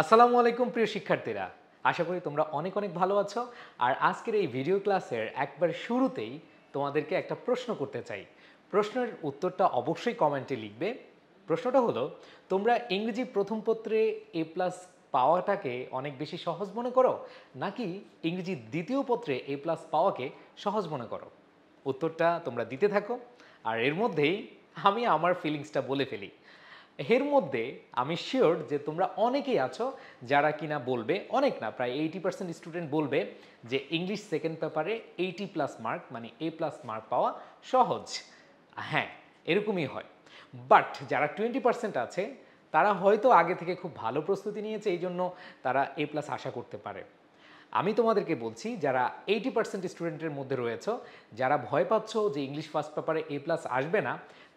আসসালামু আলাইকুম প্রিয় শিক্ষার্থীরা, আশা করি তোমরা অনেক অনেক ভালো আছো। আর আজকের এই ভিডিও ক্লাসের একবার শুরুতেই তোমাদেরকে একটা প্রশ্ন করতে চাই। প্রশ্নের উত্তরটা অবশ্যই কমেন্টে লিখবে। প্রশ্নটা হলো, তোমরা ইংরেজি প্রথম পত্রে এ প্লাস পাওয়াটাকে অনেক বেশি সহজ মনে করো, নাকি ইংরেজি দ্বিতীয় পত্রে এ প্লাস পাওয়াকে সহজ মনে করো? উত্তরটা তোমরা দিতে থাকো। আর এর মধ্যেই আমি আমার ফিলিংসটা বলে ফেলি। এর মধ্যে আমি শিওর যে তোমরা অনেকেই আছো যারা কিনা বলবে, অনেক না প্রায় 80% স্টুডেন্ট বলবে যে ইংলিশ সেকেন্ড পেপারে 80+ মার্ক মানে A+ মার্ক পাওয়া সহজ। হ্যাঁ, এরকমই হয়। বাট যারা 20% আছে তারা হয়তো আগে থেকে খুব ভালো প্রস্তুতি নিয়েছে, এই জন্য তারা A+ আশা করতে পারে। আমি তোমাদেরকে বলছি, যারা 80% স্টুডেন্টের মধ্যে রয়েছে, যারা ভয় পাচ্ছ যে ইংলিশ ফার্স্ট পেপারে A+ আসবে না,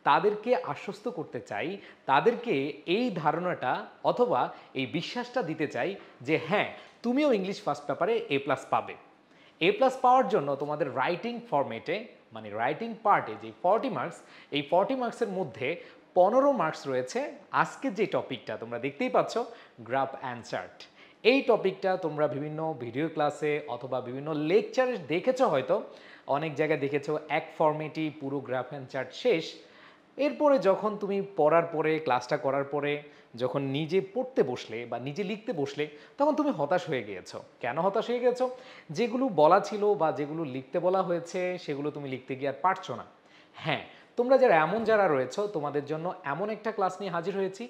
তাদেরকে আশ্বস্ত করতে চাই, তাদেরকে এই ধারণাটা অথবা এই বিশ্বাসটা দিতে চাই যে হ্যাঁ, তুমিও ইংলিশ ফার্স্ট পেপারে A+ পাবে। A+ পাওয়ার জন্য তোমাদের রাইটিং ফরম্যাটে মানে রাইটিং পার্টে যে 40 মার্কস, এই 40 মার্কসের মধ্যে 15 মার্কস রয়েছে আজকের যে টপিকটা তোমরা দেখতেই পাচ্ছ, গ্রাফ অ্যান্ড চার্ট। এই টপিকটা তোমরা বিভিন্ন ভিডিও ক্লাসে অথবা বিভিন্ন লেকচারে দেখেছো, হয়তো অনেক জায়গায় দেখেছো এক ফরম্যাটই পুরো গ্রাফ অ্যান্ড চার্ট শেষ। এরপরে যখন তুমি পড়ার পরে ক্লাসটা করার পরে যখন নিজে পড়তে বসলে বা নিজে লিখতে বসলে, তখন তুমি হতাশ হয়ে গিয়েছো। কেন হতাশ হয়ে গেছো? যেগুলো বলা ছিল বা যেগুলো লিখতে বলা হয়েছে সেগুলো তুমি লিখতে গিয়ে আর পারছো না। হ্যাঁ, তোমরা যারা রয়েছো, তোমাদের জন্য এমন একটা ক্লাস নিয়ে হাজির হয়েছি।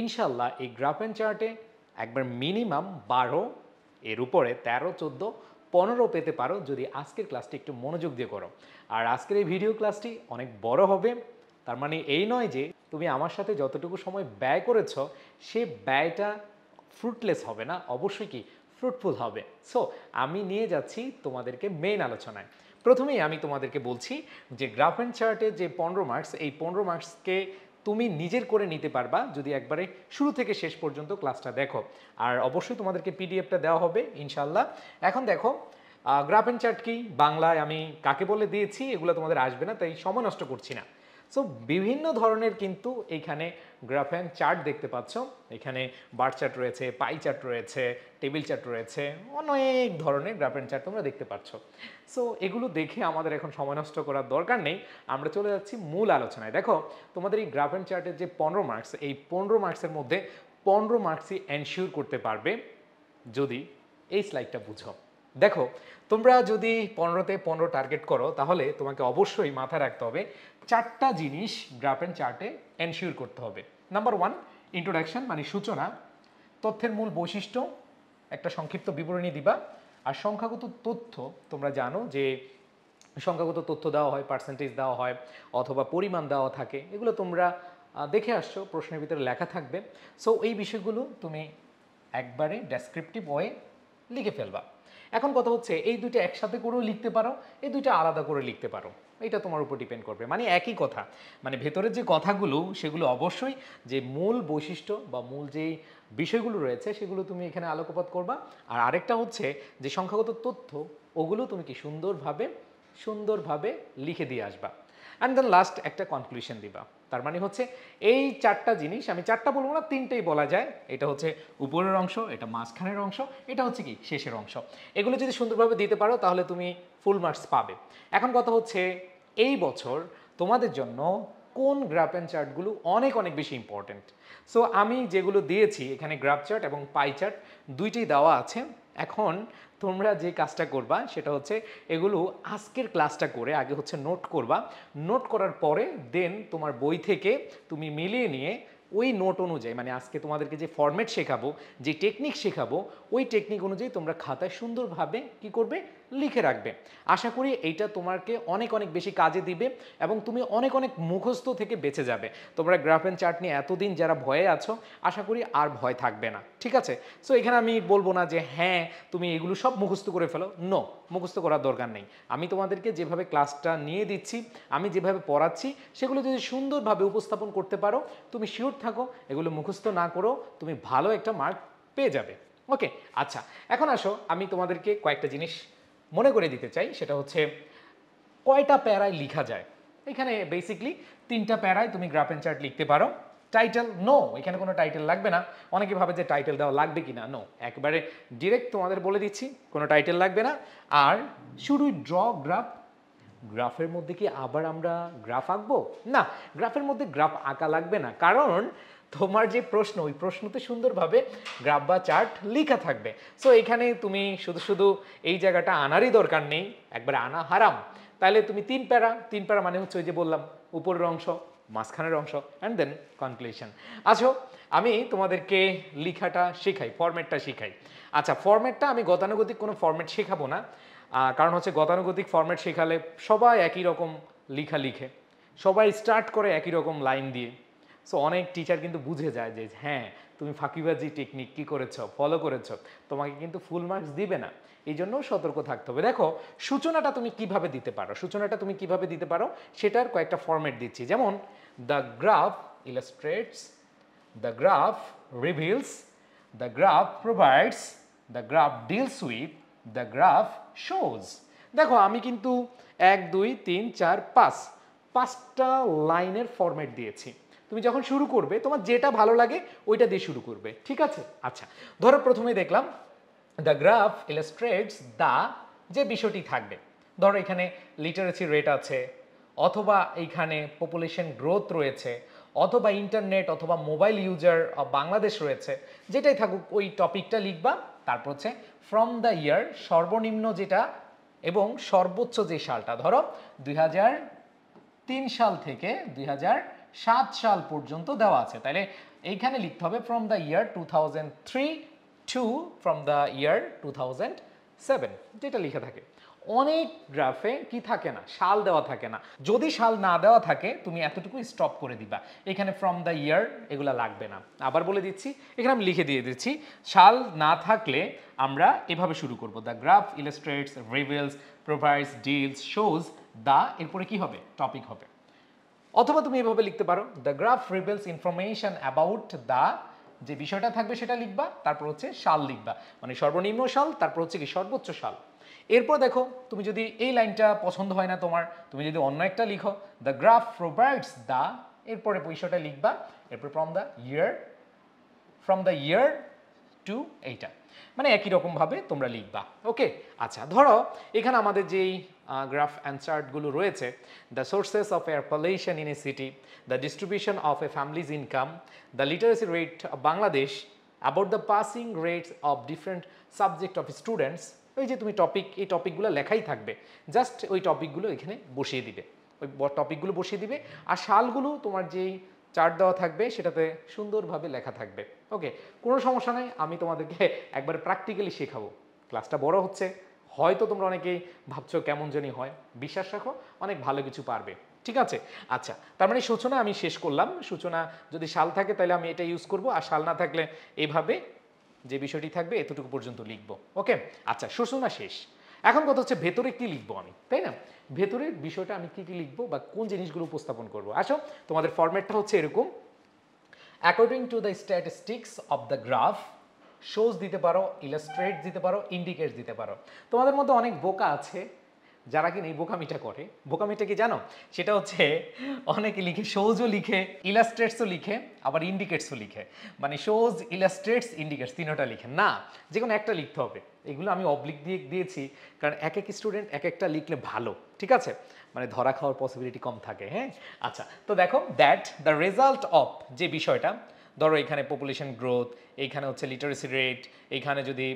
ইনশাল্লাহ এই গ্রাফ অ্যান্ড চার্টে একবার মিনিমাম 12, এর উপরে 13, 14, 15 পেতে পারো যদি আজকের ক্লাসটি একটু মনোযোগ দিয়ে করো। আর আজকের এই ভিডিও ক্লাসটি অনেক বড় হবে, তার মানে এই নয় যে তুমি আমার সাথে যতটুকু সময় ব্যয় করেছ সে ব্যয়টা ফ্রুটলেস হবে না, অবশ্যই কি ফ্রুটফুল হবে। সো আমি নিয়ে যাচ্ছি তোমাদেরকে মেইন আলোচনায়। প্রথমেই আমি তোমাদেরকে বলছি যে গ্রাফ অ্যান্ড চার্টের যে 15 মার্কস, এই 15 মার্কসকে তুমি নিজের করে নিতে পারবা যদি একবারে শুরু থেকে শেষ পর্যন্ত ক্লাসটা দেখো। আর অবশ্যই তোমাদেরকে পিডিএফটা দেওয়া হবে ইনশাল্লাহ। এখন দেখো, গ্রাফ অ্যান্ড চার্ট কি, বাংলায় আমি কাকে বলে দিয়েছি, এগুলো তোমাদের আসবে না, তাই সময় নষ্ট করছি না। সো বিভিন্ন ধরনের কিন্তু এইখানে গ্রাফ অ্যান্ড চার্ট দেখতে পাচ্ছ। এখানে বার চার্ট রয়েছে, পাই চার্ট রয়েছে, টেবিল চার্ট রয়েছে, অনেক ধরনের গ্রাফ অ্যান্ড চার্ট তোমরা দেখতে পাচ্ছ। সো এগুলো দেখে আমাদের এখন সময় নষ্ট করার দরকার নেই, আমরা চলে যাচ্ছি মূল আলোচনায়। দেখো, তোমাদের এই গ্রাফ অ্যান্ড চার্টের যে 15 মার্কস, এই 15 মার্কসের মধ্যে 15 মার্কসই এনশিওর করতে পারবে যদি এই স্লাইডটা বুঝো। দেখো, তোমরা যদি 15তে 15 টার্গেট করো, তাহলে তোমাকে অবশ্যই মাথায় রাখতে হবে 4টা জিনিস গ্রাফ অ্যান্ড চার্টে এনশিওর করতে হবে। নাম্বার 1, ইন্ট্রোডাকশন মানে সূচনা, তথ্যের মূল বৈশিষ্ট্য, একটা সংক্ষিপ্ত বিবরণী দিবা। আর সংখ্যাগত তথ্য, তোমরা জানো যে সংখ্যাগত তথ্য দেওয়া হয়, পার্সেন্টেজ দেওয়া হয় অথবা পরিমাণ দেওয়া থাকে, এগুলো তোমরা দেখে আসছো, প্রশ্নের ভিতরে লেখা থাকবে। সো এই বিষয়গুলো তুমি একবারে ডেসক্রিপটিভ ওয়ে লিখে ফেলবা। এখন কথা হচ্ছে, এই দুইটা একসাথে করেও লিখতে পারো, এই দুইটা আলাদা করে লিখতে পারো, এটা তোমার উপর ডিপেন্ড করবে। মানে একই কথা, মানে ভেতরের যে কথাগুলো সেগুলো অবশ্যই যে মূল বৈশিষ্ট্য বা মূল যেই বিষয়গুলো রয়েছে সেগুলো তুমি এখানে আলোকপাত করবা। আর আরেকটা হচ্ছে যে সংখ্যাগত তথ্য, ওগুলো তুমি কি সুন্দরভাবে লিখে দিয়ে আসবা। অ্যান্ড দেন লাস্ট একটা কনক্লুশন দিবা। তার মানে হচ্ছে এই 4টা জিনিস, আমি 4টা বলবো না, 3টেই বলা যায়। এটা হচ্ছে উপরের অংশ, এটা মাঝখানের অংশ, এটা হচ্ছে কি শেষের অংশ। এগুলো যদি সুন্দরভাবে দিতে পারো তাহলে তুমি ফুল মার্কস পাবে। এখন কথা হচ্ছে, এই বছর তোমাদের জন্য কোন গ্রাফ অ্যান্ড চার্টগুলো অনেক অনেক বেশি ইম্পর্টেন্ট। সো আমি যেগুলো দিয়েছি এখানে গ্রাফ চার্ট এবং পাই চার্ট দুইটাই দেওয়া আছে। এখন তোমরা যে কাজটা করবা সেটা হচ্ছে, এগুলো আজকের ক্লাসটা করে আগে হচ্ছে নোট করবা। নোট করার পরে দেন তোমার বই থেকে তুমি মিলিয়ে নিয়ে ওই নোট অনুযায়ী, মানে আজকে তোমাদেরকে যে ফরম্যাট শেখাবো, যে টেকনিক শেখাবো, ওই টেকনিক অনুযায়ী তোমরা খাতায় সুন্দরভাবে কি করবে, লিখে রাখবে। আশা করি এইটা তোমাকে অনেক অনেক বেশি কাজে দিবে এবং তুমি অনেক অনেক মুখস্থ থেকে বেঁচে যাবে। তোমরা গ্রাফ অ্যান্ড চার্ট নিয়ে এতদিন যারা ভয়ে আছো, আশা করি আর ভয় থাকবে না, ঠিক আছে? সো এখানে আমি বলবো না যে হ্যাঁ তুমি এগুলো সব মুখস্থ করে ফেলো, নো, মুখস্থ করার দরকার নেই। আমি তোমাদেরকে যেভাবে ক্লাসটা নিয়ে দিচ্ছি, আমি যেভাবে পড়াচ্ছি, সেগুলো যদি সুন্দরভাবে উপস্থাপন করতে পারো, তুমি শিওর থাকো এগুলো মুখস্থ না করেও তুমি ভালো একটা মার্ক পেয়ে যাবে। ওকে, আচ্ছা, এখন আসো আমি তোমাদেরকে কয়েকটা জিনিস মনে করে দিতে চাই। সেটা হচ্ছে, কয়টা প্যারায় লেখা যায়। এখানে বেসিকলি 3টা প্যারায় তুমি গ্রাফ অ্যান্ড চার্ট লিখতে পারো। টাইটেল নো, এখানে কোনো টাইটেল লাগবে না। অনেকে ভাবে যে টাইটেল দেওয়া লাগবে কি না, নো, একবারে ডিরেক্ট তোমাদের বলে দিচ্ছি কোনো টাইটেল লাগবে না। আর শুধুই ড্র গ্রাফ, গ্রাফের মধ্যে কি আবার আমরা গ্রাফ আঁকবো? না, গ্রাফের মধ্যে গ্রাফ আঁকা লাগবে না, কারণ তোমার যে প্রশ্ন, ওই প্রশ্নতে সুন্দরভাবে গ্রাফ বা চার্ট লেখা থাকবে। সো এখানে তুমি শুধু শুধু এই জায়গাটা আনারই দরকার নেই, একবারে আনা হারাম। তাহলে তুমি 3 প্যারা, 3 প্যারা মানে হচ্ছে ওই যে বললাম উপরের অংশ, মাঝখানের অংশ অ্যান্ড দেন কনক্লুশন। আচ্ছা, আমি তোমাদেরকে লেখাটা শেখাই, ফরম্যাটটা শেখাই। আচ্ছা, ফরম্যাটটা আমি গতানুগতিক কোনো ফরম্যাট শেখাবো না, কারণ হচ্ছে গতানুগতিক ফরম্যাট শেখালে সবাই একই রকম লেখা লিখে, সবাই স্টার্ট করে একই রকম লাইন দিয়ে। সো অনেক টিচার কিন্তু বুঝে যায় যে হ্যাঁ তুমি ফাঁকিবাজি টেকনিক কী করেছো, ফলো করেছো, তোমাকে কিন্তু ফুল মার্কস দিবে না। এই জন্য সতর্ক থাকতে হবে। দেখো সূচনাটা তুমি কিভাবে দিতে পারো, সূচনাটা তুমি কিভাবে দিতে পারো সেটার কয়েকটা ফরম্যাট দিচ্ছি। যেমন the graph illustrates, the graph reveals, the graph provides, the graph deals with, the graph shows. দেখো আমি কিন্তু 1 2 3 4 5 5টা লাইনের ফরম্যাট দিয়েছি। তুমি যখন শুরু করবে তোমার যেটা ভালো লাগে ওইটা দিয়ে শুরু করবে, ঠিক আছে? আচ্ছা, ধরো প্রথমেই দেখলাম দ্য গ্রাফ ইলাস্ট্রেটস দ্য, যে বিষয়টি থাকবে, ধরো এখানে লিটারেসি রেট আছে, অথবা এইখানে পপুলেশন গ্রোথ রয়েছে, অথবা ইন্টারনেট অথবা মোবাইল ইউজার অফ বাংলাদেশ রয়েছে, যেটাই থাকুক ওই টপিকটা লিখবা। তারপর হচ্ছে ফ্রম দ্য ইয়ার, সর্বনিম্ন যেটা এবং সর্বোচ্চ যে সালটা, ধরো 2003 সাল থেকে 2007 সাল পর্যন্ত দেওয়া আছে, তাহলে এইখানে লিখতে হবে from the year 2003 to from the year 2007, যেটা লিখে থাকে। অনেক গ্রাফে কি থাকে না, সাল দেওয়া থাকে না। যদি সাল না দেওয়া থাকে তুমি এতটুকু স্টপ করে দিবা, এখানে ফ্রম দ্য ইয়ার এগুলা লাগবে না। আবার বলে দিচ্ছি, এখানে আমি লিখে দিয়ে দিচ্ছি, সাল না থাকলে আমরা এভাবে শুরু করব, the graph illustrates reveals provides deals shows, the এরপরে কি হবে, টপিক হবে। অথবা তুমি এভাবে লিখতে পারো, the graph reveals information about the, যে বিষয়টা থাকবে সেটা লিখবা, তারপর হচ্ছে সাল লিখবা, মানে সর্বনিম্ন সাল, তারপর হচ্ছে কি সর্বোচ্চ সাল। এরপর দেখো তুমি যদি এই লাইনটা পছন্দ হয় না তোমার, তুমি যদি অন্য একটা লিখো, দ্য গ্রাফ প্রোভাইডস দ্য, এরপরে বিষয়টা লিখবা, এরপর ফ্রম দ্য ইয়ার টু, এইটা মানে একই রকমভাবে তোমরা লিখবা। ওকে, আচ্ছা ধরো এখানে আমাদের যেই গ্রাফ অ্যান্ড চার্টগুলো রয়েছে, the sources of air pollution in a city, the distribution of A families income, the literacy rate of Bangladesh, about the passing rates of different subject of students. ওই যে তুমি টপিক, এই টপিকগুলো লেখাই থাকবে, জাস্ট ওই টপিকগুলো এখানে বসিয়ে দিবে, ওই টপিকগুলো বসিয়ে দিবে, আর সালগুলো তোমার যেই চার্ট দেওয়া থাকবে সেটাতে সুন্দরভাবে লেখা থাকবে। ওকে, কোনো সমস্যা নেই, আমি তোমাদেরকে একবার প্র্যাকটিক্যালি শেখাবো। ক্লাসটা বড় হচ্ছে, হয়তো তোমরা অনেকেই ভাবছো কেমন জানি হয়, বিশ্বাস রাখো অনেক ভালো কিছু পারবে, ঠিক আছে? আচ্ছা, তার মানে সূচনা আমি শেষ করলাম। সূচনা যদি সাল থাকে তাহলে আমি এটা ইউজ করব, আর সাল না থাকলে এইভাবে যে বিষয়টি থাকবে এতটুকু পর্যন্ত লিখবো। ওকে, আচ্ছা সূচনা শেষ। এখন কথা হচ্ছে ভেতরে কি লিখবো আমি, তাই না? ভেতরের বিষয়টা আমি কি কি লিখবো বা কোন জিনিসগুলো উপস্থাপন করবো। আসো, তোমাদের ফরম্যাটটা হচ্ছে এরকম, according to the statistics of the graph, shows দিতে পারো, ইলাস্ট্রেট দিতে পারো, ইন্ডিকেটস দিতে পারো। তোমাদের মধ্যে অনেক বোকা আছে যারা কিনা এই বোকামিটা করে। বোকামিটা কি জানো? সেটা হচ্ছে অনেকে লিখে শোজও লিখে, ইলাস্ট্রেটসও লিখে, আবার ইন্ডিকেটসও লিখে, মানে শোজ ইলাস্ট্রেটস ইন্ডিকেটস তিনটা লিখে না, যে কোনো একটা লিখতে হবে। এগুলো আমি অবলিক দিয়ে দিয়েছি কারণ এক এক স্টুডেন্ট এক একটা লিখলে ভালো, ঠিক আছে? মানে ধরা খাওয়ার পসিবিলিটি কম থাকে। হ্যাঁ, আচ্ছা, তো দেখো দ্যাট দ্য রেজাল্ট অফ, যে বিষয়টা, ধরো এখানে পপুলেশন গ্রোথ, এইখানে হচ্ছে লিটারেসি রেট, এইখানে যদি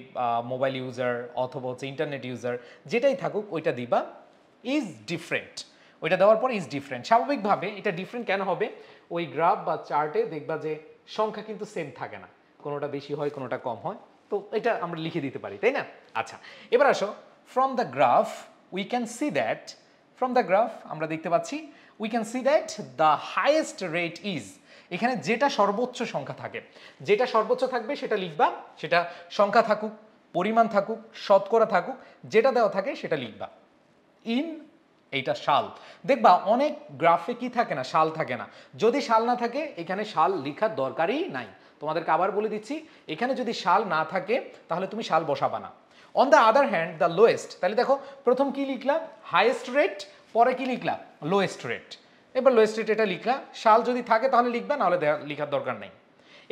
মোবাইল ইউজার অথবা হচ্ছে ইন্টারনেট ইউজার, যেটাই থাকুক ওইটা দিবা, ইজ ডিফারেন্ট। ওইটা দেওয়ার পর ইজ ডিফারেন্ট। স্বাভাবিকভাবে এটা ডিফারেন্ট কেন হবে? ওই গ্রাফ বা চার্টে দেখবা যে সংখ্যা কিন্তু সেম থাকে না, কোনোটা বেশি হয় কোনোটা কম হয়, তো এটা আমরা লিখে দিতে পারি, তাই না? আচ্ছা, এবার আসো, from the graph we can see that, from the graph আমরা দেখতে পাচ্ছি, we can see that the highest rate is, এখানে যেটা সর্বোচ্চ সংখ্যা থাকে, যেটা সর্বোচ্চ থাকবে সেটা লিখবা, সেটা সংখ্যা থাকুক, পরিমাণ থাকুক, শতকরা থাকুক, যেটা দেওয়া থাকে সেটা লিখবা। ইন, এইটা সাল। দেখবা অনেক গ্রাফে কি থাকে না, সাল থাকে না। যদি সাল না থাকে এখানে সাল লেখার দরকারই নাই। তোমাদেরকে আবার বলে দিচ্ছি, এখানে যদি সাল না থাকে তাহলে তুমি সাল বসাবা না। On the other hand the lowest, তাহলে দেখো প্রথম কি লিখলাম, হাইয়েস্ট রেট, পরে কি লিখলাম, লোয়েস্ট রেট। এবার লোয়েস্ট রেট এটা লিখলা, শাল যদি থাকে তাহলে লিখবা, নাহলে লিখার দরকার নেই।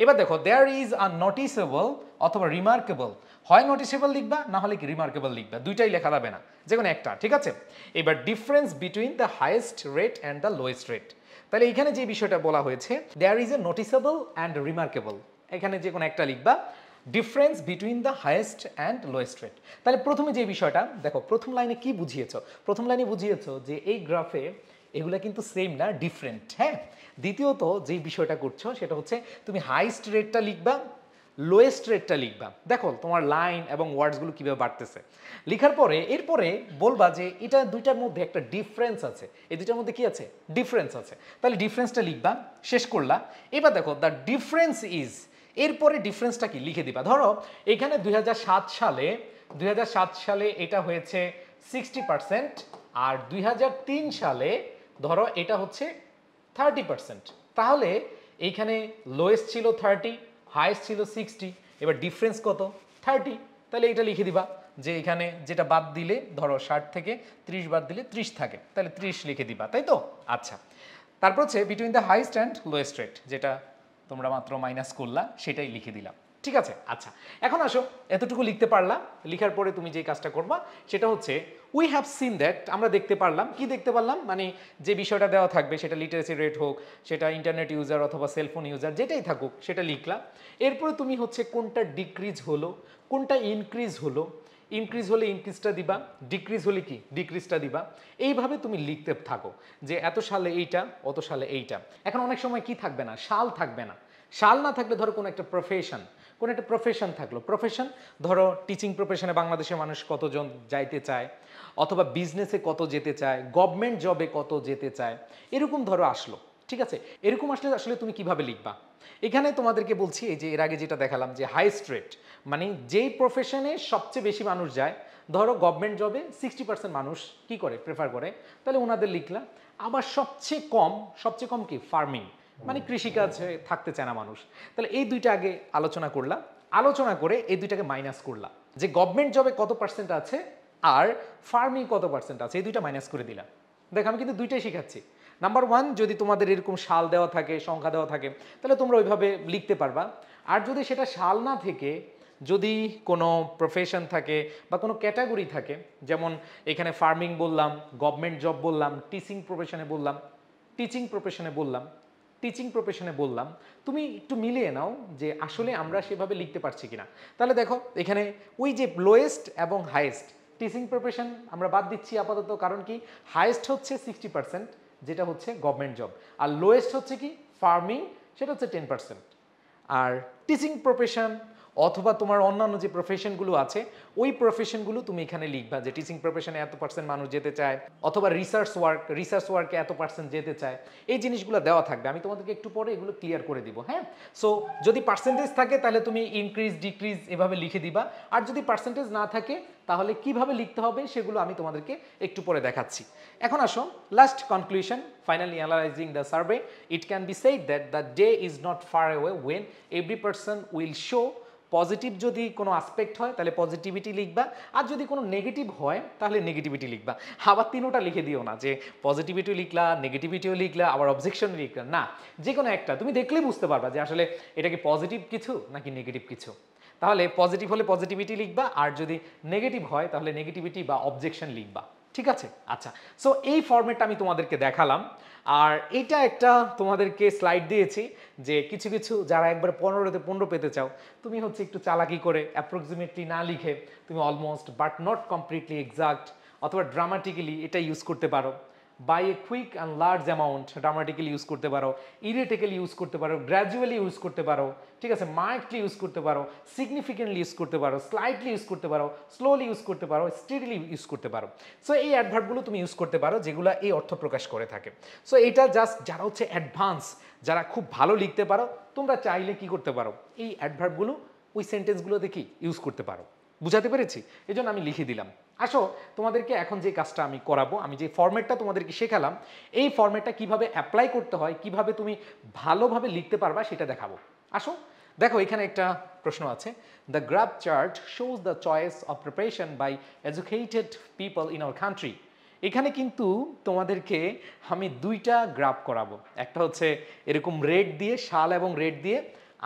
এবার দেখো দেয়ার ইজ আ নোটিসেবল অথবা রিমার্কেবল, হয় নোটিসেবল লিখবা না হলে কি রিমার্কেবল লিখবা, দুইটাই লেখা যাবে না, যে কোনো একটা, ঠিক আছে। এবার difference between the highest rate and the lowest rate, তাহলে এখানে যে বিষয়টা বলা হয়েছে there is a noticeable and remarkable, এখানে যে কোনো একটা লিখবা, difference between the highest and lowest rate. তাহলে প্রথমে যে বিষয়টা দেখো, প্রথম লাইনে কি বুঝিয়েছ, প্রথম লাইনে বুঝিয়েছ যে এই গ্রাফে এগুলা কিন্তু সেম না, ডিফারেন্ট, হ্যাঁ। দ্বিতীয়ত যেই বিষয়টা করছো সেটা হচ্ছে তুমি হাইয়েস্ট রেটটা লিখবা, লোয়েস্ট রেটটা লিখবা, দেখো তোমার লাইন এবং ওয়ার্ডসগুলো কীভাবে বাড়তেছে। লিখার পরে এরপরে বলবা যে এটা দুইটার মধ্যে একটা ডিফারেন্স আছে, এই দুইটার মধ্যে কি আছে, ডিফারেন্স আছে, তাহলে ডিফারেন্সটা লিখবা, শেষ করলা। এবার দেখো দ্য ডিফারেন্স ইজ, এরপরে ডিফারেন্সটা কি লিখে দিবা। ধরো এখানে 2007 সালে এটা হয়েছে 60%, আর 2003 সালে ধরো এটা হচ্ছে 30%, তাহলে এইখানে লোয়েস্ট ছিল 30, হাইয়েস্ট ছিল 60, এবার ডিফারেন্স কত, 30, তাহলে এটা লিখে দিবা যে এখানে যেটা বাদ দিলে ধরো 60 থেকে 30 বাদ দিলে 30 থাকে, তাহলে 30 লিখে দিবা, তাই তো। আচ্ছা, তারপর হচ্ছে between the highest and lowest rate, যেটা তোমরা মাত্র মাইনাস করলা সেটাই লিখে দিলাম, ঠিক আছে। আচ্ছা, এখন আসো এতটুকু লিখতে পারলা, লিখার পরে তুমি যে কাজটা করবা সেটা হচ্ছে উই হ্যাভ সিন দ্যাট, আমরা দেখতে পারলাম, কি দেখতে পারলাম মানে যে বিষয়টা দেওয়া থাকবে সেটা লিটারেসি রেট হোক, সেটা ইন্টারনেট ইউজার অথবা সেলফোন ইউজার যেটাই থাকুক সেটা লিখলা। এরপরে তুমি হচ্ছে কোনটা ডিক্রিজ হলো, কোনটা ইনক্রিজ হলো, ইনক্রিজ হলে ইনক্রিজটা দিবা, ডিক্রিজ হলে কি ডিক্রিজটা দিবা, এইভাবে তুমি লিখতে থাকো যে এত সালে এইটা, অত সালে এইটা। এখন অনেক সময় কি থাকবে না, সাল থাকবে না, সাল না থাকলে ধরো কোনো একটা প্রফেশন, কোনো একটা প্রফেশন থাকলো, প্রফেশন ধরো টিচিং প্রফেশনে বাংলাদেশের মানুষ কতজন যাইতে চায়, অথবা বিজনেসে কত যেতে চায়, গভর্নমেন্ট জবে কত যেতে চায়, এরকম ধরো আসলো, ঠিক আছে। এরকম আসলে আসলে তুমি কিভাবে লিখবা, এখানে তোমাদেরকে বলছি এই যে এর আগে যেটা দেখালাম যে হাইয়েস্ট রেট মানে যেই প্রফেশনে সবচেয়ে বেশি মানুষ যায়, ধরো গভর্নমেন্ট জবে 60% মানুষ কি করে, প্রেফার করে, তাহলে ওনাদের লিখলা। আবার সবচেয়ে কম কি, ফার্মিং মানে কৃষিকাজে থাকতে চায় না মানুষ, তাহলে এই দুইটা আগে আলোচনা করলা, আলোচনা করে এই দুইটাকে মাইনাস করলা, যে গভর্নমেন্ট জবে কত পার্সেন্ট আছে আর ফার্মিং কত পার্সেন্ট আছে, এই দুইটা মাইনাস করে দিলাম। দেখ আমি কিন্তু দুইটাই শেখাচ্ছি। নাম্বার ওয়ান, যদি তোমাদের এরকম সাল দেওয়া থাকে, সংখ্যা দেওয়া থাকে, তাহলে তোমরা ওইভাবে লিখতে পারবা। আর যদি সেটা সাল না থেকে যদি কোনো প্রফেশন থাকে বা কোনো ক্যাটাগরি থাকে, যেমন এখানে ফার্মিং বললাম, গভর্নমেন্ট জব বললাম, টিচিং প্রফেশনে বললাম, তুমি একটু মিলিয়ে নাও যে আসলে আমরা সেভাবে লিখতে পারছি কিনা। তাহলে দেখো এখানে ওই যে লোয়েস্ট এবং হাইয়েস্ট, টিচিং প্রফেশন আমরা বাদ দিচ্ছি আপাতত, কারণ কি হাইয়েস্ট হচ্ছে 60%, যেটা হচ্ছে গভর্নমেন্ট জব, আর লোয়েস্ট হচ্ছে কি ফার্মিং, সেটা হচ্ছে 10%। আর টিচিং প্রফেশন অথবা তোমার অন্যান্য যে প্রফেশনগুলো আছে ওই প্রফেশনগুলো তুমি এখানে লিখবা যে টিচিং প্রফেশনে এত পার্সেন্ট মানুষ যেতে চায়, অথবা রিসার্চ ওয়ার্কে এত পার্সেন্ট যেতে চায়, এই জিনিসগুলো দেওয়া থাকবে। আমি তোমাদেরকে একটু পরে এগুলো ক্লিয়ার করে দিব, হ্যাঁ। সো যদি পার্সেন্টেজ থাকে তাহলে তুমি ইনক্রিজ ডিক্রিজ এভাবে লিখে দিবা, আর যদি পার্সেন্টেজ না থাকে তাহলে কিভাবে লিখতে হবে সেগুলো আমি তোমাদেরকে একটু পরে দেখাচ্ছি। এখন আসো last conclusion, finally analysing the survey, it can be said that the day is not far away when every person will show positive, যদি কোনো আসপেক্ট হয় তাহলে পজিটিভিটি লিখবা, আর যদি কোনো নেগেটিভ হয় তাহলে নেগেটিভিটি লিখবা। আবার তিনোটা লিখে দিও না যে পজিটিভিটিও লিখলা, নেগেটিভিটিও লিখলা, আবার অবজেকশন লিখলা, না, যে কোনো একটা তুমি দেখলেই বুঝতে পারবা যে আসলে এটা কি পজিটিভ কিছু নাকি নেগেটিভ কিছু। তাহলে পজিটিভ হলে পজিটিভিটি লিখবা, আর যদি নেগেটিভ হয় তাহলে নেগেটিভিটি বা অবজেকশন লিখবা, ঠিক আছে। আচ্ছা, সো এই ফরম্যাটটা আমি তোমাদেরকে দেখালাম, আর এটা একটা তোমাদেরকে স্লাইড দিয়েছি যে কিছু কিছু যারা একবার 15-তে 15 পেতে চাও, তুমি হচ্ছে একটু চালাকি করে অ্যাপ্রক্সিমেটলি না লিখে তুমি almost but not completely exact অথবা ড্রামাটিক্যালি এটা ইউজ করতে পারো। By a quick and large amount dramatically use করতে পারো, ইরিটেক্যালি ইউজ করতে পারো, গ্র্যাজুয়ালি ইউজ করতে পারো, ঠিক আছে, মার্কলি ইউজ করতে পারো, সিগনিফিকেন্টলি ইউজ করতে পারো, স্লাইটলি ইউজ করতে পারো, স্লোলি ইউজ করতে পারো, স্টেডিলি ইউজ করতে পারো। সো এই অ্যাডভার্বগুলো তুমি ইউজ করতে পারো যেগুলো এই অর্থ প্রকাশ করে থাকে। সো এটা জাস্ট যারা হচ্ছে অ্যাডভান্স, যারা খুব ভালো লিখতে পারো, তোমরা চাইলে কি করতে পারো, এই অ্যাডভার্বগুলো ওই সেন্টেন্সগুলো দেখি ইউজ করতে পারো। বুঝাতে পেরেছি? এই জন্য আমি লিখে দিলাম। আসো তোমাদেরকে এখন যে কাজটা আমি করাবো, আমি যে ফরম্যাটটা তোমাদেরকে শেখালাম, এই ফরম্যাটটা কিভাবে অ্যাপ্লাই করতে হয়, কিভাবে তুমি ভালোভাবে লিখতে পারবা সেটা দেখাবো। আসো দেখো, এখানে একটা প্রশ্ন আছে, the graph chart shows the choice of preparation by educated people in our country এখানে কিন্তু তোমাদেরকে আমি দুইটা গ্রাফ করাবো, একটা হচ্ছে এরকম রেড দিয়ে সাল এবং রেড দিয়ে,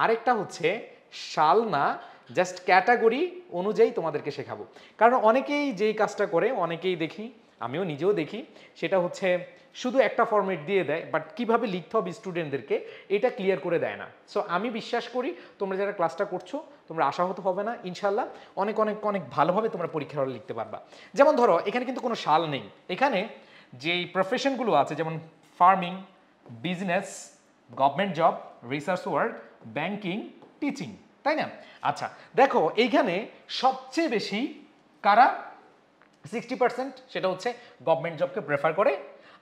আরেকটা হচ্ছে সাল না জাস্ট ক্যাটাগরি অনুযায়ী তোমাদেরকে শেখাবো। কারণ অনেকেই যেই কাজটা করে, অনেকেই দেখি, আমিও নিজেও দেখি, সেটা হচ্ছে শুধু একটা ফরম্যাট দিয়ে দেয়, বাট কিভাবে লিখতে হবে স্টুডেন্টদেরকে এটা ক্লিয়ার করে দেয় না। সো আমি বিশ্বাস করি তোমরা যারা ক্লাসটা করছো তোমরা আশাহত হবে না, ইনশাল্লাহ অনেক অনেক অনেক ভালোভাবে তোমরা পরীক্ষার হলে লিখতে পারবা। যেমন ধরো এখানে কিন্তু কোনো সাল নেই, এখানে যেই প্রফেশনগুলো আছে যেমন farming, business, government job, research work, banking, teaching, তাই না? আচ্ছা দেখো এইখানে সবচেয়ে বেশি কারা 60% সেটা হচ্ছে গভর্নমেন্ট জবকে প্রেফার করে,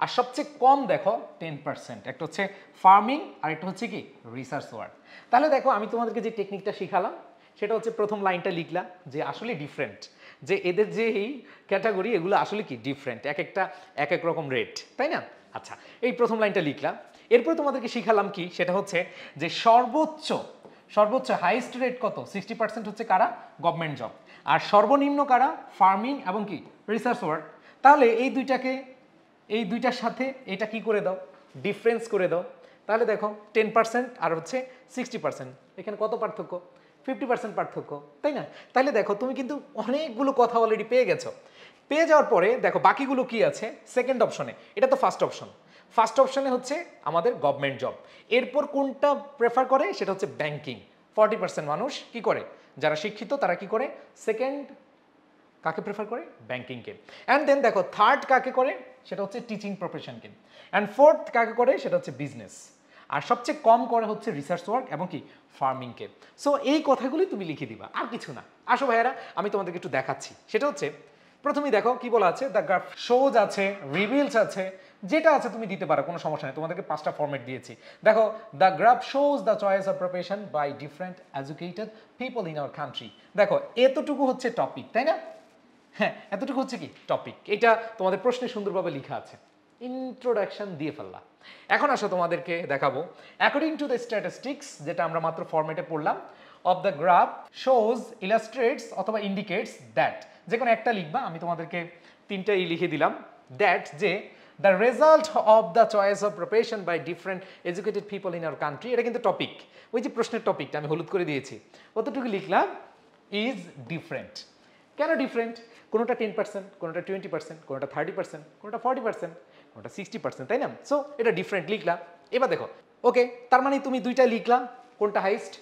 আর সবচেয়ে কম দেখো 10%, একটা হচ্ছে ফার্মিং আর একটা হচ্ছে কি রিসার্চ ওয়ার্ক। তাহলে দেখো আমি তোমাদেরকে যে টেকনিকটা শিখালাম সেটা হচ্ছে প্রথম লাইনটা লিখলা যে আসলে ডিফারেন্ট, যে এদের যে এই ক্যাটাগরি এগুলো আসলে কি ডিফারেন্ট, এক একটা এক এক রকম রেট, তাই না? আচ্ছা এই প্রথম লাইনটা লিখলাম। এরপরে তোমাদেরকে শিখালাম কি, সেটা হচ্ছে যে সর্বোচ্চ হাইস্ট রেট কত, 60% হচ্ছে কারা, গভর্নমেন্ট জব, আর সর্বনিম্ন কারা, ফার্মিং এবং কি রিসার্চ ওয়ার্ক। তাহলে এই দুইটার সাথে এটা কি করে দাও, ডিফারেন্স করে দাও। তাহলে দেখো 10% আর হচ্ছে 60%, এখানে কত পার্থক্য, 50% পার্থক্য, তাই না? তাহলে দেখো তুমি কিন্তু অনেকগুলো কথা অলরেডি পেয়ে গেছো। পেয়ে যাওয়ার পরে দেখো বাকিগুলো কি আছে সেকেন্ড অপশনে, এটা তো ফার্স্ট অপশন। ফার্স্ট অপশনে হচ্ছে আমাদের গভর্নমেন্ট জব, এরপর কোনটা প্রেফার করে সেটা হচ্ছে ব্যাংকিং। 40% মানুষ কি করে, যারা শিক্ষিত তারা কি করে, সেকেন্ড কাকে প্রেফার করে, ব্যাংকিংকে। অ্যান্ড দেন দেখো থার্ড কাকে করে, সেটা হচ্ছে টিচিং প্রফেশনকে। অ্যান্ড ফোর্থ কাকে করে, সেটা হচ্ছে বিজনেস। আর সবচেয়ে কম করে হচ্ছে রিসার্চ ওয়ার্ক এবং কি ফার্মিংকে। সো এই কথাগুলি তুমি লিখে দিবা, আর কিছু না। আসো ভাইয়েরা আমি তোমাদেরকে একটু দেখাচ্ছি, সেটা হচ্ছে প্রথমেই দেখো কি বলা আছে, দ্য গ্রাফ শোজ আছে, রিভিলস আছে, যেটা আছে তুমি দিতে পারো, কোনো সমস্যা নেই। তোমাদেরকে 5টা ফরম্যাট দিয়েছি। দেখো the graph shows the choice of profession by different educated people in our country. দেখো এতটুকু হচ্ছে টপিক, তাই না? হ্যাঁ এতটুকু হচ্ছে কি টপিক, এটা তোমাদের প্রশ্নে সুন্দরভাবে লেখা আছে, ইন্ট্রোডাকশন দিয়ে ফেললা। এখন আসো তোমাদেরকে দেখাবো অ্যাকর্ডিং টু দ্য স্ট্যাটিস্টিক্স, যেটা আমরা মাত্র ফরম্যাটে পড়লাম, of the graph shows illustrates অথবা ইন্ডিকেটস দ্যাট, যে কোনো একটা লিখবা, আমি তোমাদেরকে 3টাই লিখে দিলাম। দ্যাট যে the result of the choice of profession by different educated people in our country, এটা কিন্তু টপিক, ওই যে প্রশ্নের টপিকটা আমি হলুদ করে দিয়েছি, অতটুকু লিখলাম, ইজ ডিফারেন্ট। কেন ডিফারেন্ট? কোনোটা 10%, কোনোটা 20%, কোনোটা 30%, কোনোটা 40%, কোনোটা 60%, তাই না? সো এটা ডিফারেন্ট লিখলা। এবার দেখো ওকে, তার মানে তুমি দুইটা লিখলা, কোনটা হাইস্ট,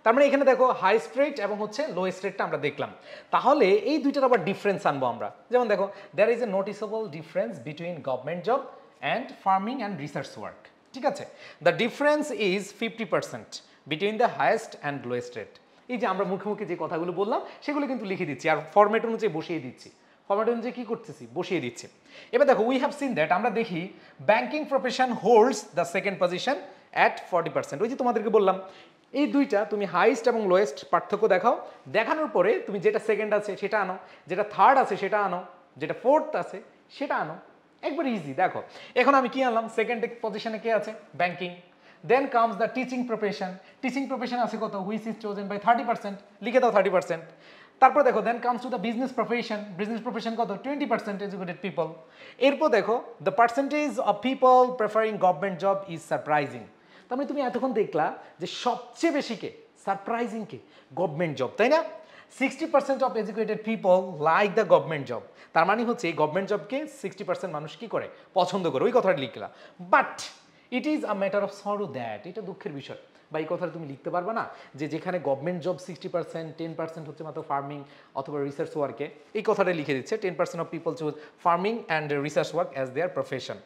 তার মানে এখানে দেখো হাইস্ট রেট এবং হচ্ছে লোয়েস্ট রেটটা আমরা দেখলাম। তাহলে এই দুইটার আবার ডিফারেন্স আনবো আমরা, যেমন দেখো there is a noticeable difference between government job and farming and research work, ঠিক আছে? The difference is 50% between the highest and lowest rate. এই যে আমরা মুখে মুখে যে কথাগুলো বললাম সেগুলো কিন্তু লিখে দিচ্ছি, আর ফরম্যাট অনুযায়ী বসিয়ে দিচ্ছি, ফরম্যাট অনুযায়ী কি করতেছি, বসিয়ে দিচ্ছি। এবার দেখো উই হ্যাভ সিন দ্যাট, আমরা দেখি banking profession holds the second position at 40%। ওই যে তোমাদেরকে বললাম এই দুইটা তুমি হাইস্ট এবং লোয়েস্ট পার্থক্য দেখাও, দেখানোর পরে তুমি যেটা সেকেন্ড আছে সেটা আনো, যেটা থার্ড আছে সেটা আনো, যেটা ফোর্থ আছে সেটা আনো, একবার ইজি। দেখো এখন আমি কি আনলাম, সেকেন্ড পজিশনে কে আছে, banking. Then comes the teaching profession, teaching profession আছে কত, হুইচ ইজ চোজেন বাই 30%, লিখে দাও 30%। তারপর দেখো then comes to the business profession, business profession কত, 20% এডুকেটেড পিপল। এরপর দেখো the percentage of people preferring government job is surprising. তার মানে তুমি এতক্ষণ দেখলা যে সবচেয়ে বেশি কে, সারপ্রাইজিং কে, গভর্নমেন্ট জব, তাই না? 60% of educated people like the government job, তার মানে হচ্ছে এই গভর্নমেন্ট জবকে 60% মানুষ কি করে, পছন্দ করে, ওই কথাটা লিখলা। But it is a matter of sorrow that, এটা দুঃখের বিষয় বা এই কথাটা তুমি লিখতে পারবে না যে যেখানে গভর্নমেন্ট জব 60%, 10% হচ্ছে মাত্র ফার্মিং অথবা রিসার্চ ওয়ার্কে, এই কথাটা লিখে দিচ্ছে 10% of people choose farming and research work as their profession.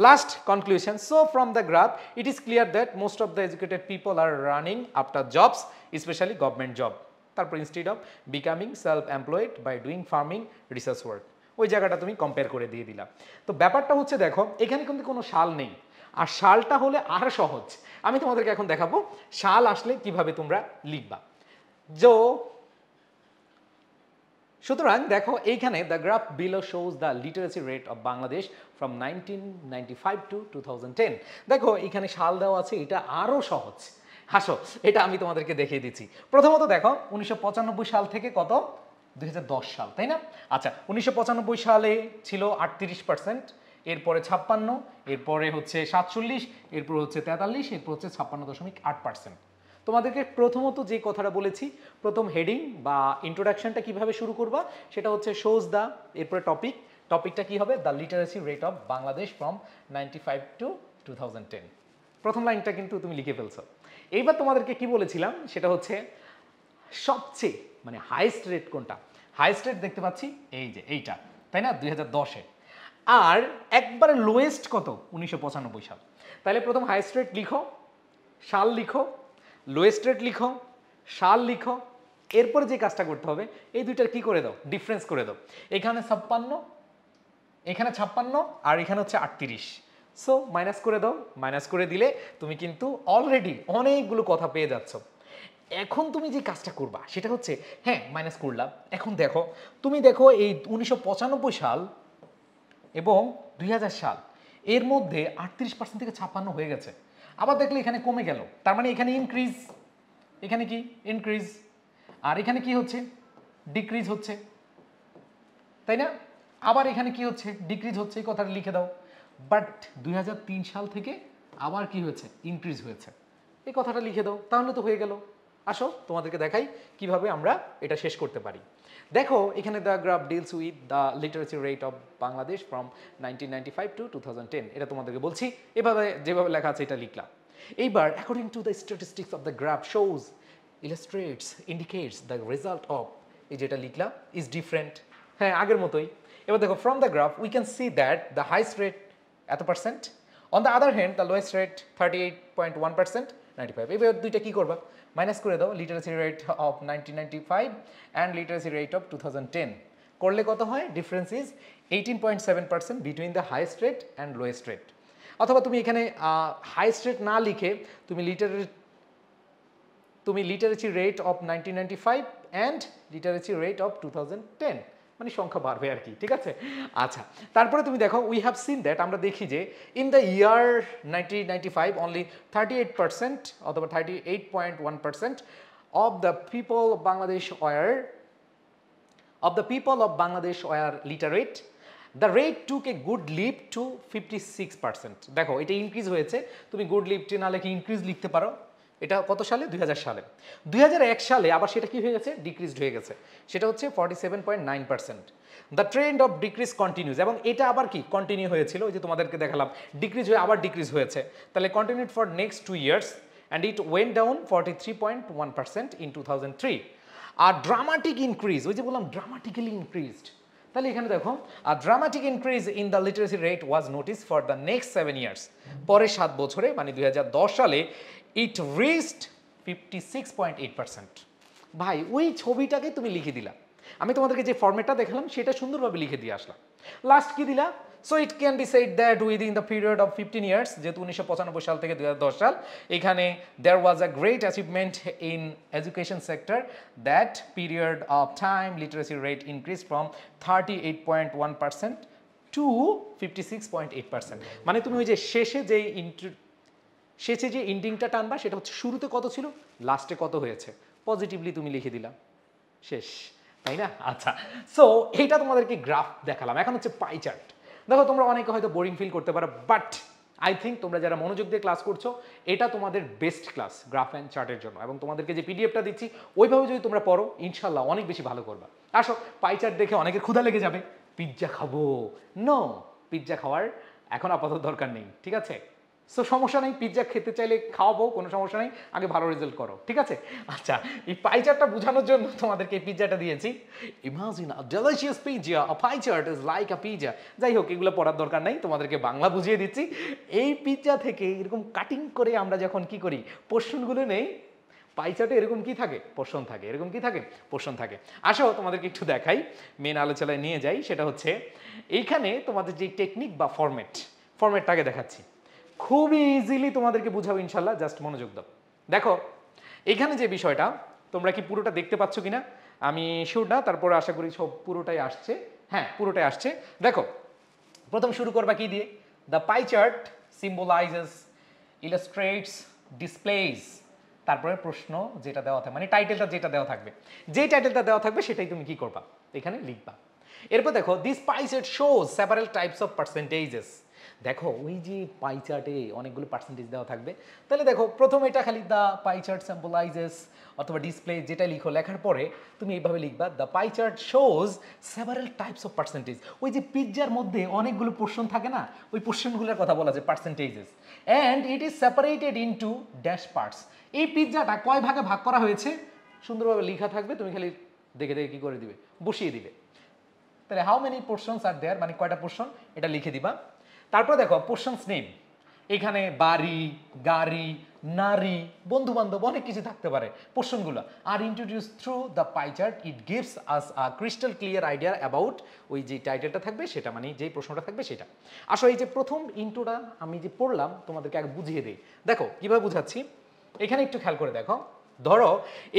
Last conclusion, so from the graph it is clear that most of the educated people are running after jobs, especially government job, তারপর instead of becoming self-employed by doing farming research work, ওই জায়গাটা তুমি compare করে দিয়ে দিলা। তো ব্যাপারটা হচ্ছে দেখো এখানে কিন্তু কোনো সাল নেই, আর সালটা হলে আর সহজ, আমি তোমাদেরকে এখন দেখাবো সাল আসলে কিভাবে তোমরা লিখবা। সুতরাং দেখো এইখানে the graph below shows the literacy rate of Bangladesh from 1995 to 2010। দেখো এখানে সাল দেওয়া আছে, এটা আরও সহজ। হাসো, এটা আমি তোমাদেরকে দেখিয়ে দিচ্ছি। প্রথমত দেখো 1995 সাল থেকে কত সাল, তাই না? আচ্ছা, 1995 সালে ছিল 38%, এরপরে 56, এরপরে হচ্ছে 47, এরপর হচ্ছে 43, এরপর হচ্ছে 56.8%। তোমাদেরকে প্রথমত যে কথাটা বলেছি, প্রথম হেডিং বা ইন্ট্রোডাকশনটা কিভাবে শুরু করবা, সেটা হচ্ছে শোজ দ্য, এরপরে টপিকটা কি হবে, the literacy rate of Bangladesh from 95 to 2010। প্রথম লাইনটা কিন্তু তুমি লিখে ফেলছো। এইবার তোমাদেরকে কি বলেছিলাম, সেটা হচ্ছে সবচেয়ে মানে হাইয়েস্ট রেট কোনটা। হাইয়েস্ট রেট দেখতে পাচ্ছি এই যে এইটা, তাই না, 2010-এ। আর একবারে লোয়েস্ট কত, 1995 সাল। তাহলে প্রথম হাইয়েস্ট রেট লিখো, সাল লিখো, লোয়েস্ট রেট লিখো, সাল লিখো, এরপরে যে কাজটা করতে হবে এই দুইটার কি করে দাও, ডিফারেন্স করে দাও। এখানে 56, এখানে 56, আর এখানে হচ্ছে 38। সো মাইনাস করে দাও, মাইনাস করে দিলে তুমি কিন্তু অলরেডি অনেকগুলো কথা পেয়ে যাচ্ছ। এখন তুমি যে কাজটা করবা সেটা হচ্ছে, হ্যাঁ মাইনাস করলাম, এখন দেখো তুমি দেখো এই 1995 সাল এবং 2000 সাল, এর মধ্যে 38% থেকে 56 হয়ে গেছে। আবার দেখলে এখানে কমে গেল, তার মানে এখানে ইনক্রিজ, এখানে কি ইনক্রিজ, আর এখানে কি হচ্ছে, ডিক্রিজ হচ্ছে, তাই না? আবার এখানে কি হচ্ছে, ডিক্রিজ হচ্ছে, এই কথাটা লিখে দাও। বাট 2003 সাল থেকে আবার কি হয়েছে, ইনক্রিজ হয়েছে, এই কথাটা লিখে দাও, তাহলে তো হয়ে গেল। আসো তোমাদেরকে দেখাই কিভাবে আমরা এটা শেষ করতে পারি। দেখো এখানে the graph deals with the literacy rate of Bangladesh from 1995 to 2010, এটা তোমাদেরকে বলছি, এভাবে যেভাবে লেখা আছে এটা লিখলাম। এইবার according to the statistics of the graph shows illustrates indicates the result of, এই যেটা লিখলাম, ইজ ডিফারেন্ট, হ্যাঁ আগের মতোই। এবার দেখো from the graph we can see that the highest rate এত percent, on the other hand the lowest rate 38.1%, 95। এবার দুইটা কি করবা, মাইনাস করে দাও, literacy rate of 1995 and literacy rate of 2010 করলে কত হয়, difference is 18.7% between the highest rate and lowest rate. অথবা তুমি এখানে হাইস্ট রেট না লিখে তুমি literacy rate of 1995 and literacy rate of 2010, মানে সংখ্যা বাড়বে আর কি, ঠিক আছে? আচ্ছা, তারপরে তুমি দেখো উই হ্যাভ সিন দ্যাট, আমরা দেখি যে ইন দ্য ইয়ার 1995 অনলি 38% অথবা 38.1% of the people of Bangladesh were literate, the rate took a good leap to 56%। দেখো এটা ইনক্রিজ হয়েছে, তুমি গুড লিপটি না লিখে ইনক্রিজ লিখতে পারো। এটা কত সালে, 2000 সালে। 2001 সালে আবার সেটা কি হয়ে গেছে, ডিক্রিজড হয়ে গেছে, সেটা হচ্ছে 47.9%। The trend of decrease continues, এবং এটা আবার কি কন্টিনিউ হয়েছিল, ওই যে তোমাদেরকে দেখালাম ডিক্রিজ হয়ে আবার ডিক্রিজ হয়েছে, তাহলে continued for next 2 years and it went down 43.1% in 2003। আর ড্রামাটিক ইনক্রিজ, ওই যে বললাম ড্রামাটিক্যালি ইনক্রিজড, তাহলে এখানে দেখো a dramatic increase in the literacy rate was notice for the next 7 years, পরের 7 বছরে মানে 2010 সালে ইট রিচড 56.8%। ভাই ওই ছবিটাকে তুমি লিখে দিলা, আমি তোমাদেরকে যে ফরম্যাটটা দেখালাম সেটা সুন্দরভাবে লিখে দিয়ে আসলাম। লাস্ট কি দিলা, so it can be said that within the period of 15 years, যেহেতু 1995 সাল থেকে 2010 সাল, এখানে there was a great achievement in education sector, that period of time literacy rate increase from 38.1% to 56.8%। মানে তুমি ওই যে শেষে যে ইন্ডিংটা টানবা সেটা হচ্ছে শুরুতে কত ছিল, লাস্টে কত হয়েছে, পজিটিভলি তুমি লিখে দিলাম, শেষ, তাই না? আচ্ছা, সো এইটা তোমাদেরকে গ্রাফ দেখালাম। এখন হচ্ছে পাই চার্ট। দেখো তোমরা অনেকে হয়তো বোরিং ফিল করতে পারো, বাট আই থিঙ্ক তোমরা যারা মনোযোগ দিয়ে ক্লাস করছো এটা তোমাদের বেস্ট ক্লাস গ্রাফ অ্যান্ড চার্টের জন্য, এবং তোমাদেরকে যে পিডিএফটা দিচ্ছি ওইভাবে যদি তোমরা পড়ো ইনশাল্লাহ অনেক বেশি ভালো করবা। আসো, পাই চার্ট দেখে অনেকের ক্ষুধা লেগে যাবে, পিৎজা খাবো, নো, পিৎজা খাওয়ার এখন আপাতত দরকার নেই, ঠিক আছে? সো সমস্যা নেই, পিৎজা খেতে চাইলে খাওয়াবো, কোনো সমস্যা নেই, আগে ভালো রেজাল্ট করো, ঠিক আছে? আচ্ছা, এই পাই চার্টটা বোঝানোর জন্য তোমাদেরকে এই পিৎজাটা দিয়েছি। Imagine a delicious pizza, a pie chart is like a pizza. যাই হোক, এগুলো পড়ার দরকার নেই, তোমাদেরকে বাংলা বুঝিয়ে দিচ্ছি। এই পিৎজা থেকে এরকম কাটিং করে আমরা যখন কি করি, পোর্শনগুলো নেই, পাই চার্টে এরকম কি থাকে, পোর্শন থাকে, এরকম কি থাকে, পোর্শন থাকে। আসো তোমাদেরকে একটু দেখাই, মেন আলোচনায় নিয়ে যাই, সেটা হচ্ছে এইখানে তোমাদের যে টেকনিক বা ফরম্যাটটাকে দেখাচ্ছি, খুবই ইজিলি তোমাদেরকে বুঝাবো ইনশাল্লাহ, জাস্ট মনোযোগ দাও। দেখো এখানে যে বিষয়টা, তোমরা কি পুরোটা দেখতে পাচ্ছ কিনা আমি শিওর না, তারপরে আশা করি সব পুরোটাই আসছে, হ্যাঁ পুরোটাই আসছে। দেখো প্রথম শুরু করবা কি দিয়ে, the pie chart symbolises, illustrates, displace তারপরে প্রশ্ন যেটা দেওয়া থাকবে, মানে টাইটেলটা যেটা দেওয়া থাকবে, যেই টাইটেলটা দেওয়া থাকবে সেটাই তুমি কি করবা, এখানে লিখবা। এরপর দেখো this pie chart shows several types of পার্সেন্টেজেস। দেখো ওই যে পাই চার্টে অনেকগুলো পার্সেন্টেজ দেওয়া থাকবে, তাহলে দেখো প্রথম এটা খালি দ্য পাই চার্ট সিম্বলাইজেস অথবা ডিসপ্লে যেটা লিখো, লেখার পরে তুমি এইভাবে লিখবা the pie chart shows several types of percentage. ওই যে পিৎজার মধ্যে অনেকগুলো পোর্শন থাকে না, ওই পোর্শনগুলোর কথা বলা যায় পার্সেন্টেজেস। And it is separated into dash parts. এই পিৎজাটা কয় ভাগে ভাগ করা হয়েছে সুন্দরভাবে লেখা থাকবে, তুমি খালি দেখে দেখে কি করে দিবে, বসিয়ে দিবে। তাহলে হাউ মেনি পোর্শনস আর দেয়ার, মানে কয়টা পোর্শন এটা লিখে দিবা। তারপর দেখো পোর্শনস নেম, এখানে বাড়ি, গাড়ি, নারী, বন্ধু বান্ধব অনেক কিছু থাকতে পারে। পোর্শনগুলো আর introduce through the pie chart, it gives us a crystal clear idea about ওই যে টাইটেলটা থাকবে সেটা, মানে যেই প্রশ্নটা থাকবে সেটা। আসলে এই যে প্রথম ইন্ট্রোটা আমি যে পড়লাম তোমাদেরকে আগে বুঝিয়ে দিই। দেখো কিভাবে বুঝাচ্ছি, এখানে একটু খেয়াল করে দেখো। ধরো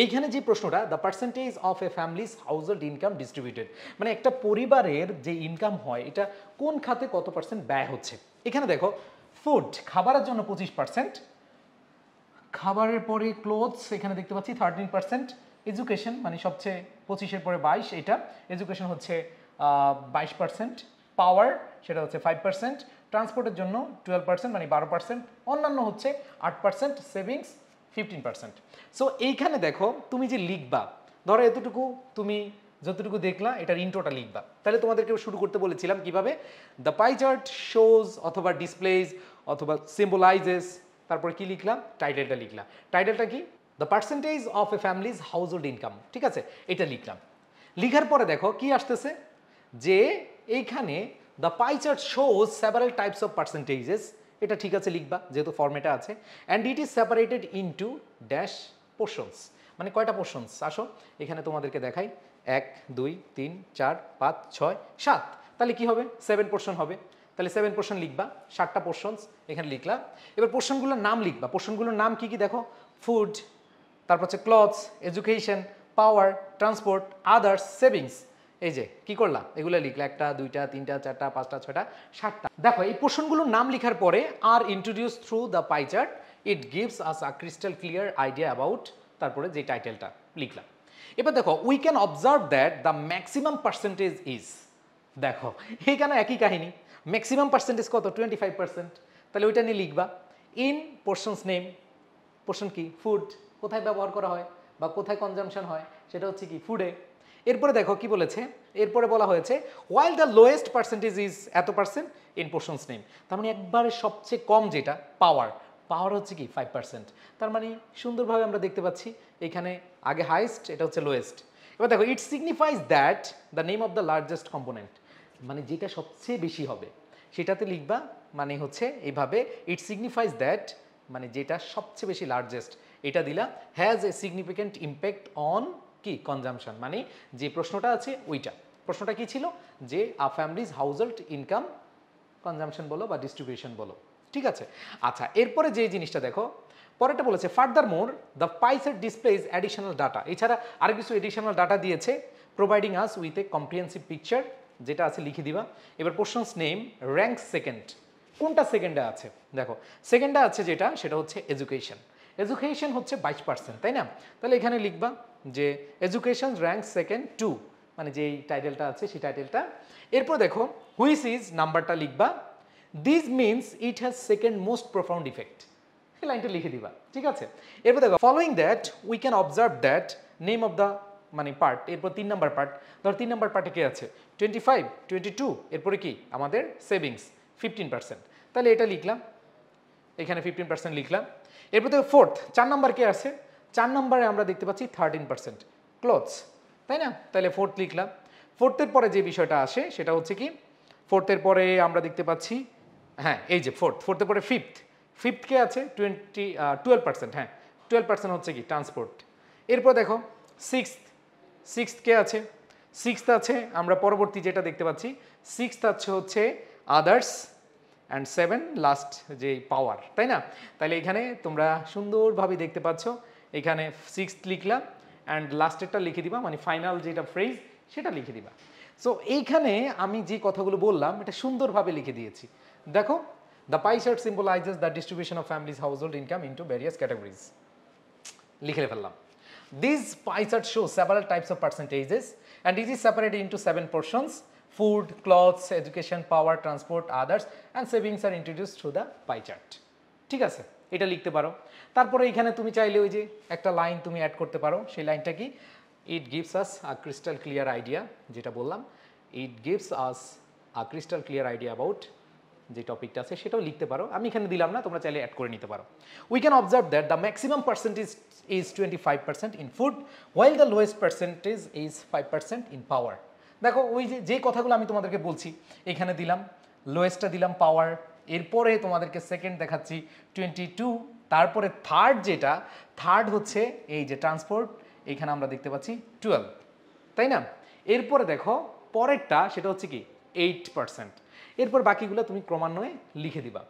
এইখানে যে প্রশ্নটা the percentage of A families household income distributed, মানে একটা পরিবারের যে ইনকাম হয় এটা কোন খাতে কত পার্সেন্ট ব্যয় হচ্ছে। এখানে দেখো ফুড, খাবারের জন্য 25%, খাবারের পরে ক্লোথস এখানে দেখতে পাচ্ছি 13%, এডুকেশন মানে সবচেয়ে 25-এর পরে 22, এটা এডুকেশন হচ্ছে 22%, পাওয়ার সেটা হচ্ছে 5%, ট্রান্সপোর্টের জন্য 12% মানে 12%, অন্যান্য হচ্ছে 8%, সেভিংস 15%। সো এইখানে দেখো তুমি যে লিখবা, ধরো এতটুকু তুমি যতটুকু দেখলা এটার ইন্ট্রোটা লিখবা। তাহলে তোমাদেরকে শুরু করতে বলেছিলাম কিভাবে, দ্য পাই চার্ট শোজ অথবা ডিসপ্লেজ অথবা সিম্বলাইজেস, তারপরে কি লিখলাম, টাইটেলটা লিখলাম। টাইটেলটা কি, the percentage of A families household income, ঠিক আছে, এটা লিখলাম। লিখার পরে দেখো কি আসতেছে, যে এইখানে the pie chart shows several types of পার্সেন্টেজেস, এটা ঠিক আছে লিখবা যেহেতু ফর্মেটা আছে। And it is separated into dash portions, মানে কয়টা পোর্শনস আসো এখানে তোমাদেরকে দেখাই, 1 2 3 4 5 6 7, তাহলে কি হবে 7 পোর্শন হবে। তাহলে 7 পোর্শন লিখবা, 7টা পোর্শনস এখানে লিখলাম। এবার পোর্শনগুলোর নাম লিখবা, পোর্শনগুলোর নাম কি কি দেখো, ফুড, তারপর হচ্ছে ক্লথস, এডুকেশন, পাওয়ার, ট্রান্সপোর্ট, আদার্স, সেভিংস। এই যে কি করলাম, এগুলো লিখলা 1টা 2টা 3টা 4টা 5টা 6টা 7টা। দেখো এই পোর্শনগুলোর নাম লেখার পরে আর introduce through the pie chart, it gives us a crystal clear idea about, তারপরে যে টাইটেলটা লিখলাম। এবার দেখো we can observe that the maximum percentage is, দেখো এইখানে একই কাহিনী, ম্যাক্সিমাম পার্সেন্টেজ কত 25%, তাহলে ওইটা নিয়ে লিখবা। ইন পোর্শনস নেম, পোর্শন কি, ফুড, কোথায় ব্যবহার করা হয় বা কোথায় কনজামশন হয় সেটা হচ্ছে কি ফুডে। এরপরে দেখো কি বলেছে, এরপরে বলা হয়েছে while the lowest percentage is এত পার্সেন্ট ইন পোর্শনস নেম, তার মানে একবারে সবচেয়ে কম যেটা পাওয়ার, পাওয়ার হচ্ছে কি 5%, তার মানে সুন্দরভাবে আমরা দেখতে পাচ্ছি এখানে আগে হাইস্ট, এটা হচ্ছে লোয়েস্ট। এবার দেখো it signifies that the name of the largest component, মানে যেটা সবচেয়ে বেশি হবে সেটাতে লিখবা, মানে হচ্ছে এইভাবে ইট সিগনিফাইজ দ্যাট, মানে যেটা সবচেয়ে বেশি লার্জেস্ট এটা দিলা, has a significant impact on কি কনজামশন, মানে যে প্রশ্নটা আছে ওইটা, প্রশ্নটা কি ছিল যে আ ফ্যামিলিজ হাউসহোল্ড ইনকাম কনজামশন বলো বা ডিস্ট্রিবিউশন বলো, ঠিক আছে। আচ্ছা এরপরে যে জিনিসটা দেখো পরেরটা বলেছে furthermore the pie chart displays additional data, এছাড়া আর কিছু এডিশনাল ডাটা দিয়েছে, providing us with a comprehensive picture, যেটা আছে লিখে দিবা। এবার পোর্শনস নেম র্যাঙ্ক সেকেন্ড, কোনটা সেকেন্ডে আছে দেখো, সেকেন্ডে আছে যেটা সেটা হচ্ছে এডুকেশন, এডুকেশন হচ্ছে 22%, তাই না, তাহলে এখানে লিখবা যে এডুকেশন র্যাঙ্ক সেকেন্ড 2, মানে যেই টাইটেলটা আছে সেই টাইটেলটা। এরপর দেখো হুইচ ইজ, নাম্বারটা লিখবা, this means it has second most profound effect, এই লাইনটা লিখে দিবা, ঠিক আছে। এরপর দেখো following that we can observe that name of the মানে পার্ট, এরপর 3 নাম্বার পার্ট, ধর 3 নাম্বার পার্টে কে আছে 25 22, এরপরে কি আমাদের সেভিংস 15%, তাহলে এটা লিখলাম, এখানে 15% লিখলাম। এরপর দেখো ফোর্থ 4 নাম্বার কে আছে, 4 নাম্বারে আমরা দেখতে পাচ্ছি 13% ক্লোথস, তাই না, তাহলে ফোর্থ লিখলাম। ফোর্থের পরে যে বিষয়টা আসে সেটা হচ্ছে কি, ফোর্থের পরে আমরা দেখতে পাচ্ছি, হ্যাঁ এই যে ফোর্থের পরে ফিফথ কে আছে 12%, হ্যাঁ 12% হচ্ছে কি ট্রান্সপোর্ট। এরপর দেখো সিক্সথ কে আছে, সিক্সথ আছে আমরা পরবর্তী যেটা দেখতে পাচ্ছি, সিক্সথ আছে হচ্ছে আদার্স, অ্যান্ড 7 লাস্ট যে পাওয়ার, তাই না, তাহলে এখানে তোমরা সুন্দরভাবে দেখতে পাচ্ছ, এখানে সিক্সথ লিখলাম অ্যান্ড লাস্টেরটা লিখে দিবা, মানে ফাইনাল যেটা ফ্রেজ সেটা লিখে দিবা। সো এইখানে আমি যে কথাগুলো বললাম এটা সুন্দরভাবে লিখে দিয়েছি। দেখো the pie chart symbolises the distribution of families household income into various categories, লিখে ফেললাম। These pie chart shows several types of percentages and it is separated into 7 portions: food, clothes, education, power, transport, others, and savings are introduced through the pie chart. ঠিক আছে, এটা লিখতে পারো। তারপরে এখানে তুমি চাইলে ওই যে একটা লাইন তুমি অ্যাড করতে পারো। সেই লাইনটা কি? ইট gives us a crystal clear idea, যেটা বললাম, ইট gives us a crystal clear idea about যে টপিকটা আছে সেটাও লিখতে পারো। আমি এখানে দিলাম না, তোমরা চাইলে অ্যাড করে নিতে পারো। We can observe that the maximum percentage is 25% in food, while the lowest percentage is 5% in পাওয়ার। দেখো ওই যে কথাগুলো আমি তোমাদেরকে বলছি, এখানে দিলাম লোয়েস্টটা দিলাম পাওয়ার, এরপরে তোমাদেরকে সেকেন্ড দেখাচ্ছি 22, তারপরে থার্ড যেটা, থার্ড হচ্ছে এই যে ট্রান্সপোর্ট, এখানে আমরা দেখতে পাচ্ছি 12, তাই না? এরপরে দেখো পরেরটা, সেটা হচ্ছে কি 8%। এরপর বাকিগুলো তুমি ক্রমান্বয়ে লিখে দিবা।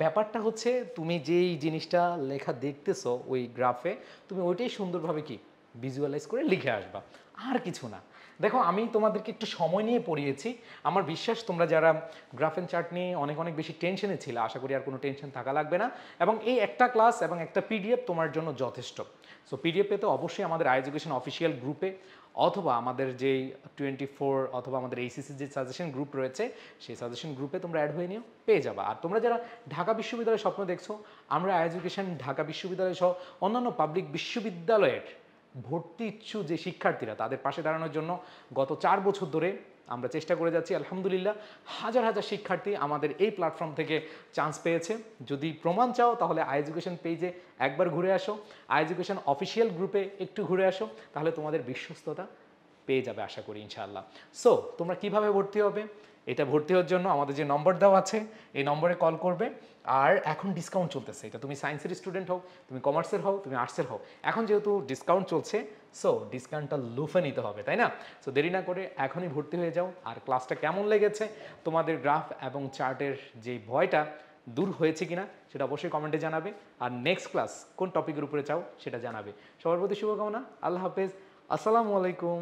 ব্যাপারটা হচ্ছে তুমি যেই জিনিসটা লেখা দেখতেছো ওই গ্রাফে, তুমি ওইটাই সুন্দরভাবে কি ভিজুয়ালাইজ করে লিখে আসবা, আর কিছু না। দেখো আমি তোমাদেরকে একটু সময় নিয়ে পড়িয়েছি, আমার বিশ্বাস তোমরা যারা গ্রাফ অ্যান্ড চার্ট নিয়ে অনেক অনেক বেশি টেনশনে ছিল, আশা করি আর কোনো টেনশন থাকা লাগবে না, এবং এই একটা ক্লাস এবং একটা পিডিএফ তোমার জন্য যথেষ্ট। সো পিডিএফ পেতে অবশ্যই আমাদের এডুকেশন অফিসিয়াল গ্রুপে অথবা আমাদের যেই 24 অথবা আমাদের এইসিসি যে সাজেশন গ্রুপ রয়েছে সেই সাজেশন গ্রুপে তোমরা অ্যাড হয়ে নিও, পেয়ে যাবা। আর তোমরা যারা ঢাকা বিশ্ববিদ্যালয়ের স্বপ্ন দেখছো, আমরা এডুকেশন ঢাকা বিশ্ববিদ্যালয় সহ অন্যান্য পাবলিক বিশ্ববিদ্যালয়ের ভর্তি ইচ্ছু যে শিক্ষার্থীরা, তাদের পাশে দাঁড়ানোর জন্য গত 4 বছর ধরে আমরা চেষ্টা করে যাচ্ছি। আলহামদুলিল্লাহ হাজার হাজার শিক্ষার্থী আমাদের এই প্ল্যাটফর্ম থেকে চান্স পেয়েছে। যদি প্রমাণ চাও তাহলে এডুকেশন পেজে একবার ঘুরে আসো, এডুকেশন অফিসিয়াল গ্রুপে একটু ঘুরে আসো, তাহলে তোমাদের বিশ্বস্ততা পেয়ে যাবে আশা করি ইনশাআল্লাহ। সো তোমরা কিভাবে ভর্তি হবে? এটা ভর্তি হওয়ার জন্য আমাদের যে নম্বর দেওয়া আছে এই নম্বরে কল করবে। আর এখন ডিসকাউন্ট চলতেছে, এটা তুমি সায়েন্সের স্টুডেন্ট হও, তুমি কমার্সের হও, তুমি আর্টসের হও, এখন যেহেতু ডিসকাউন্ট চলছে, সো ডিসকাউন্টটা লুফে নিতে হবে, তাই না? সো দেরি না করে এখনই ভর্তি হয়ে যাও। আর ক্লাসটা কেমন লেগেছে, তোমাদের গ্রাফ এবং চার্টের যে ভয়টা দূর হয়েছে কিনা সেটা অবশ্যই কমেন্টে জানাবে। আর নেক্সট ক্লাস কোন টপিকের উপরে চাও সেটা জানাবে। সবার প্রতি শুভকামনা, আল্লাহ হাফেজ, আসসালামু আলাইকুম।